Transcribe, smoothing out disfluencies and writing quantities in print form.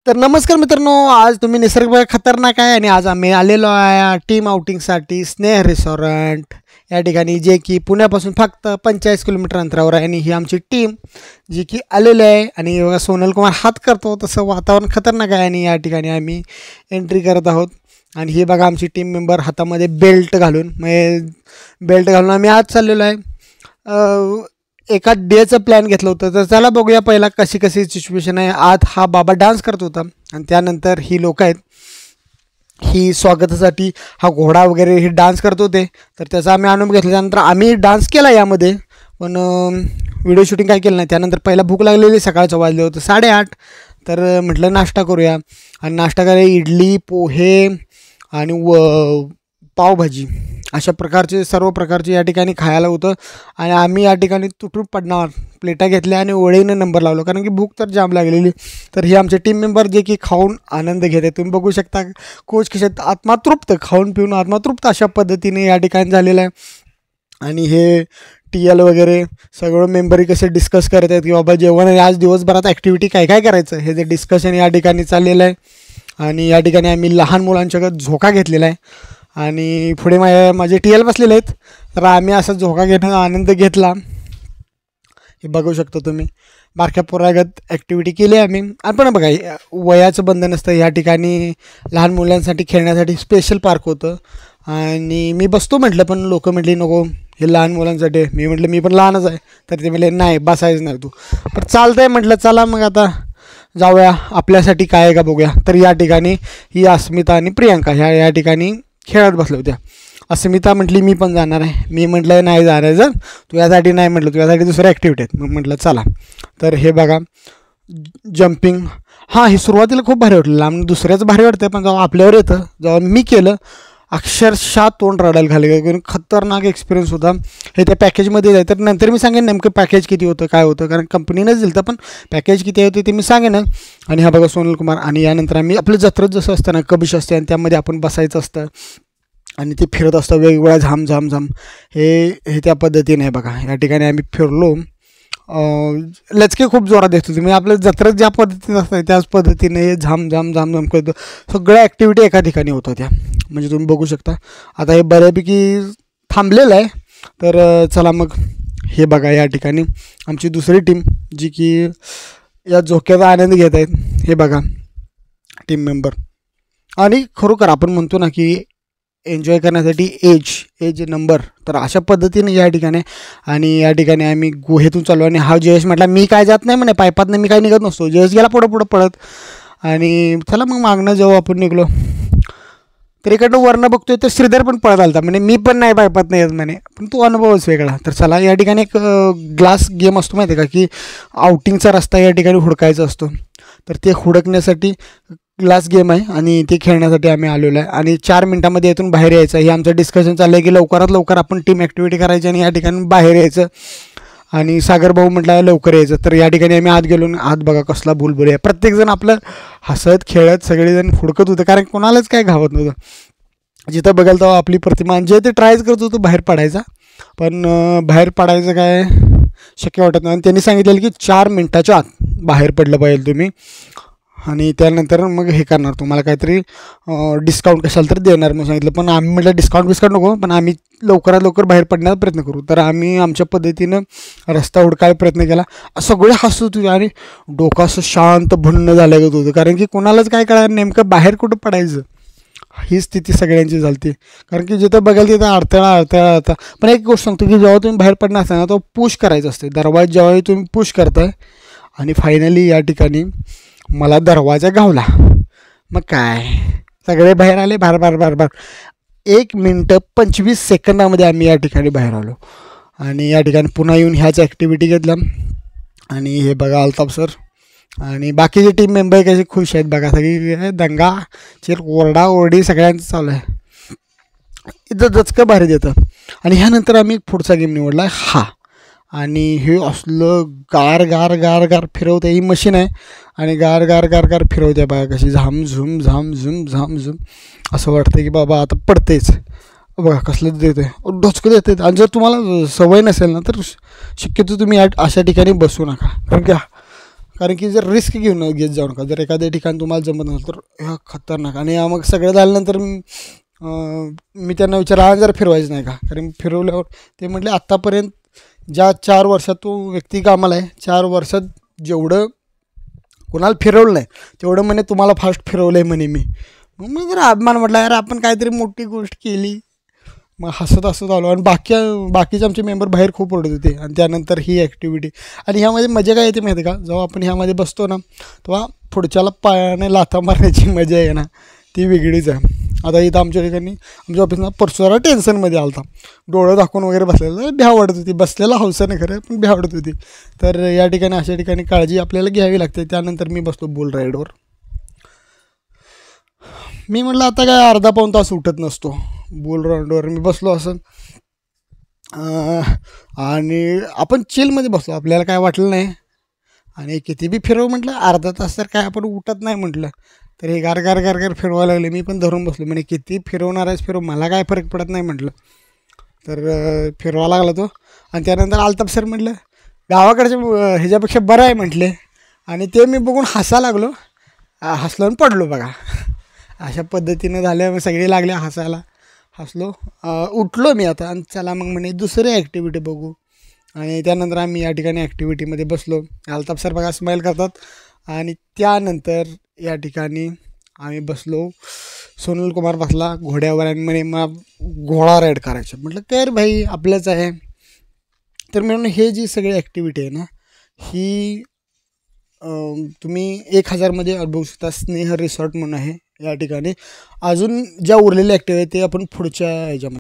तर नमस्कार मित्रांनो, आज तुम्ही निसर्ग खतरनाक आहे आणि आज आम्ही आलेलो आहे टीम आउटिंगसाठी स्नेह रेस्टॉरंट या ठिकाणी, जे की पुण्यापासून फक्त 45 किलोमीटर अंतरावर आहे. आणि ही आमची टीम जी की आलेली आहे. आणि बघा सोनल कुमार हात करतो तसं वातावरण खतरनाक आहे आणि या ठिकाणी आम्ही एंट्री करत आहोत. आणि ही बघा आमची टीम मेंबर हातामध्ये बेल्ट घालून आम्ही आज चाललेलो आहे. एका डेचं प्लॅन घेतलं होतं, तर चला बघूया पहिला कशी सिच्युएशन आहे. आज हा बाबा डान्स करत होता आणि त्यानंतर ही लोक आहेत, ही स्वागतासाठी हा घोडा वगैरे हे डान्स करत होते. तर त्याचा आम्ही अनुभव घेतला. त्यानंतर आम्ही डान्स केला यामध्ये, पण व्हिडिओ शूटिंग काय केलं नाही. त्यानंतर पहिला भूक लागलेली, सकाळचं वाजले होतं 8:30. तर म्हटलं नाश्ता करूया. आणि नाश्ता करायला इडली, पोहे आणि पावभाजी अशा प्रकारचे सर्व प्रकारचे या ठिकाणी खायला होतं. आणि आम्ही या ठिकाणी तुटून पडणार प्लेटा घेतल्या आणि ओळीनं नंबर लावलो, कारण की भूक तर जाम लागलेली. तर हे आमचे टीम मेंबर जे की खाऊन आनंद घेत आहे. तुम्ही बघू शकता कोच कशात आत्मातृप्त, खाऊन पिऊन आत्मातृप्त अशा पद्धतीने या ठिकाणी झालेलं आहे. आणि हे TL वगैरे सगळं मेंबरी कसे डिस्कस करत आहेत की बाबा जेवण आज दिवसभरात ॲक्टिव्हिटी काय काय करायचं, हे जे डिस्कशन या ठिकाणी चाललेलं आहे. आणि या ठिकाणी आम्ही लहान मुलांच्याकडे झोका घेतलेला आहे आणि पुढे माझे TL बसलेले आहेत. तर आम्ही असा झोका घेण्याचा आनंद घेतला. हे बघू शकतो तुम्ही, बारक्या पोरागत ॲक्टिव्हिटी केली आम्ही. पण बघा वयाचं बंधन असतं या ठिकाणी. लहान मुलांसाठी खेळण्यासाठी स्पेशल पार्क होतं आणि मी बसतो म्हटलं, पण लोक म्हटली नको हे लहान मुलांसाठी. मी म्हटलं मी पण लहानच आहे. तर ते म्हटले नाही बसायचं नाही तू. पण चालतं आहे म्हटलं, चला मग आता जाऊया, आपल्यासाठी काय आहे का बघूया. तर या ठिकाणी ही अस्मिता आणि प्रियांका ह्या या ठिकाणी खेळत बसल्या होत्या. अस्मिता म्हटली मी पण जाणार आहे. मी म्हटलं नाही जाणार, तू यासाठी नाही म्हटलं, तू यासाठी दुसऱ्या ॲक्टिव्हिटी आहेत. मग म्हटलं चला. तर हे बघा जम्पिंग, हां हे सुरुवातीला खूप भारी वाटलं, लांब दुसऱ्याच भारी वाटतं, पण जेव्हा आपल्यावर येतं, जेव्हा मी केलं अक्षरशः तोंड रडायला घाले. खतरनाक एक्सपिरियन्स होता. हे त्या पॅकेजमध्ये आहे. तर नंतर मी सांगेन नेमकं पॅकेज किती होतं काय होतं, कारण कंपनीनंच दिलं, पण पॅकेज किती होते ते मी सांगेन. आणि हा बघा सोनल कुमार. आणि यानंतर आम्ही आपलं जत्रेत जसं असतं ना, कबिश असते आणि त्यामध्ये आपण बसायचं असतं आणि ते फिरत असतं वेगवेगळ्या झाम हे त्या पद्धतीने आहे बघा. या ठिकाणी आम्ही फिरलो. लचके खूप जोरात देतो तुम्ही, आपल्या जत्रेत ज्या पद्धतीने असतं त्याच पद्धतीने झाम करतो. सगळ्या ॲक्टिव्हिटी एका ठिकाणी होत होत्या, म्हणजे तुम्ही बघू शकता. आता हे बऱ्यापैकी थांबलेलं आहे. तर चला मग हे बघा या ठिकाणी आमची दुसरी टीम जी की या झोक्याचा आनंद घेत आहेत. हे बघा टीम मेंबर. आणि खरोखर आपण म्हणतो ना की एन्जॉय करण्यासाठी एज नंबर, तर अशा पद्धतीने या ठिकाणी. आणि या ठिकाणी आम्ही गुहेतून चालू. आणि हा जयेश म्हटला मी काय जात नाही म्हणे, पायपातनं मी काय निघत नसतो. जयेश गेला पुढं पळत. आणि चला मग मागणं जेव्हा आपण निघलो, तर इकडनं वरनं बघतोय तर श्रीधर पण पळत आलता, म्हणे मी पण नाही पायपात नाही येत म्हणे, पण तो अनुभवच वेगळा. तर चला या ठिकाणी एक ग्लास गेम असतो माहिती आहे का, की आउटिंगचा रस्ता या ठिकाणी हुडकायचा असतो. तर ते हुडकण्यासाठी ग्लास गेम आहे आणि ते खेळण्यासाठी आम्ही आलेलो आहे. आणि 4 मिनटामध्ये यातून बाहेर यायचं, हे आमचं डिस्कशन चाललं आहे की लवकरात लवकर आपण टीम ॲक्टिव्हिटी करायची आणि या ठिकाणी बाहेर यायचं. आणि सागर भाऊ म्हटलं लवकर यायचं. तर या ठिकाणी आम्ही आत गेलो. आत बघा कसला बुलबुल आहे, प्रत्येकजण आपलं हसत खेळत सगळेजण हुडकत होतं, कारण कोणालाच काय घावत नव्हतं. जिथं बघायला तेव्हा आपली प्रतिमा जे ते ट्रायच करत होतो बाहेर पडायचा, पण बाहेर पडायचं काय शक्य वाटत नाही. आणि त्यांनी सांगितलेलं की 4 मिनटाच्या आत बाहेर पडलं पाहिजे तुम्ही, आणि त्यानंतर मग हे करणार तुम्हाला काहीतरी डिस्काउंट कशाला तर देणार म्हणून सांगितलं. पण आम्ही म्हटलं डिस्काउंट नको, पण आम्ही लवकरात लवकर बाहेर पडण्याचा प्रयत्न करू. तर आम्ही आमच्या पद्धतीनं रस्ता हुडकायचा प्रयत्न केला. सगळे हसत होते आणि डोकं असं शांत भुन्न झालं होतं, कारण की कोणालाच काय कळणार नेमकं बाहेर कुठं पडायचं, ही स्थिती सगळ्यांची झाली. कारण की जिथं बघायला तिथं अडथळा. पण एक गोष्ट सांगतो की जेव्हा तुम्ही बाहेर पडणार असता ना, तो पुश करायचं असते दरवाजा. जेव्हा तुम्ही पुश करताय आणि फायनली या ठिकाणी मला दरवाजा गावला, मग काय सगळे बाहेर आले. बार 1 मिनिट 25 सेकंदामध्ये आम्ही या ठिकाणी बाहेर आलो. आणि या ठिकाणी पुन्हा येऊन ह्याच ॲक्टिव्हिटी घेतल्या. आणि हे बघा अल्ताफ सर आणि बाकीचे टीम मेंबर कसे खुश आहेत बघा. सगळी दंगा ओरडाओरडी सगळ्यांचं चालू आहे. इथं दचकं भारी देतं. आणि ह्यानंतर आम्ही पुढचा गेम निवडला हा. आणि हे असलं गार फिरवते, ही मशीन आहे आणि गार फिरवते बघा कशी झाम असं वाटतं की बाबा आता पडतेच. बघा कसलं देते, डोचकं देते. आणि जर तुम्हाला सवय नसेल ना, तर शक्यतो तुम्ही अशा ठिकाणी बसू नका, कारण की कारण की जर रिस्क घेत जाऊ नका. जर एखाद्या ठिकाणी तुम्हाला जमत नसेल तर ह्या खतरनाक. आणि मग सगळं झाल्यानंतर मी त्यांना विचारलं जर फिरवायचं नाही का, कारण फिरवल्यावर ते म्हटले आत्तापर्यंत ज्या 4 वर्षात तो व्यक्ती कामाला आहे 4 वर्षात जेवढं कोणाला फिरवलं नाही तेवढं म्हणे तुम्हाला फास्ट फिरवलं आहे म्हणे मी. मग जरा अभिमान म्हटला यार आपण काहीतरी मोठी गोष्ट केली. मग हसत आलो. आणि बाकीचे आमचे मेंबर बाहेर खूप ओरडत होते. आणि त्यानंतर ही ॲक्टिव्हिटी. आणि ह्यामध्ये मजा काय येते माहिती का, जेव्हा आपण ह्यामध्ये बसतो ना तेव्हा पुढच्याला पायाने लाथा मारण्याची मजा आहे ना ती वेगळीच आहे. आता इथं आमच्या ठिकाणी आमच्या ऑफिसला परसू जरा टेन्शनमध्ये आला होता, डोळं दाखवून वगैरे बसलेलं, भ्या वाटत होती. बसलेला हौसाने खरं पण भ्या वाटत होती. तर या ठिकाणी अशा ठिकाणी काळजी आपल्याला घ्यावी लागते. त्यानंतर मी बसलो बुल राईडवर. मी म्हटलं आता काय अर्धा पाऊण तास उठत नसतो. बुल राईडवर मी बसलो असं आणि आपण चिलमध्ये बसलो, आपल्याला काय वाटलं नाही. आणि किती बी फिरव म्हटलं अर्धा तास तर काय आपण उठत नाही म्हटलं. तर हे गार गार गार गार फिरवायला लागले. मी पण धरून बसलो. म्हणजे किती फिरवणार आहेस फिरव, मला काय फरक पडत नाही म्हटलं. तर फिरवा लागला तो. आणि त्यानंतर अल्ताफ सर म्हटलं गावाकडच्या ह्याच्यापेक्षा बरं आहे म्हटले. आणि ते मी बघून हसा लागलो, हसलो आणि पडलो बघा. अशा पद्धतीनं झाल्या. मग सगळे लागले हसायला, हसलो, उठलो मी आता. आणि चला मग म्हणे दुसरी ॲक्टिव्हिटी बघू. आणि त्यानंतर आम्ही या ठिकाणी ॲक्टिव्हिटीमध्ये बसलो. अल्ताफ सर बघा स्माईल करतात. आणि त्यानंतर या ठिकाणी आम्ही बसलो. सोनल कुमार बसला घोड्यावर आणि म्हणे मग घोडा राईड करायचं. म्हटलं कर भाई आपलंच आहे. तर म्हणून हे जी सगळी ॲक्टिव्हिटी आहे ना ही तुम्ही 1000मध्ये अनुभवू शकता. स्नेह रिसॉर्ट म्हणून आहे या ठिकाणी. अजून ज्या उरलेल्या ॲक्टिव्हिटी ते आपण पुढच्या ह्याच्यामध्ये